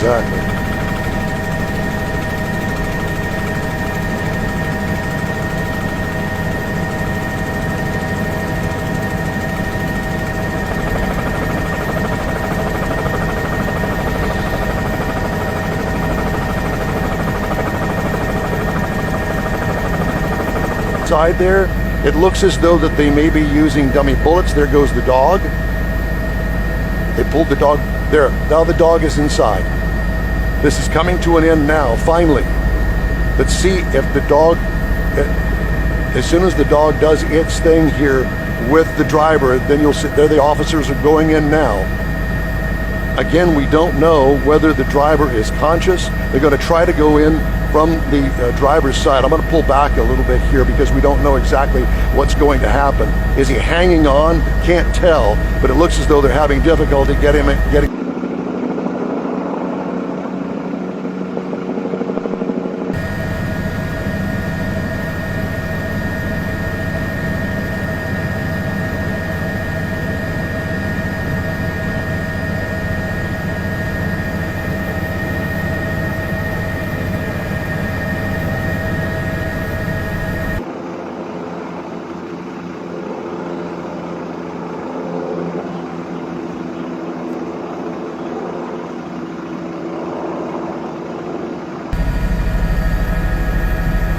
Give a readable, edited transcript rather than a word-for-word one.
Exactly. Side there, it looks as though that they may be using dummy bullets. There goes the dog. They pulled the dog. There, now the dog is inside. This is coming to an end now, finally. Let's see if the dog, as soon as the dog does its thing here with the driver, then you'll see there the officers are going in now. Again, we don't know whether the driver is conscious. They're going to try to go in from the driver's side. I'm going to pull back a little bit here because we don't know exactly what's going to happen. Is he hanging on? Can't tell, but it looks as though they're having difficulty getting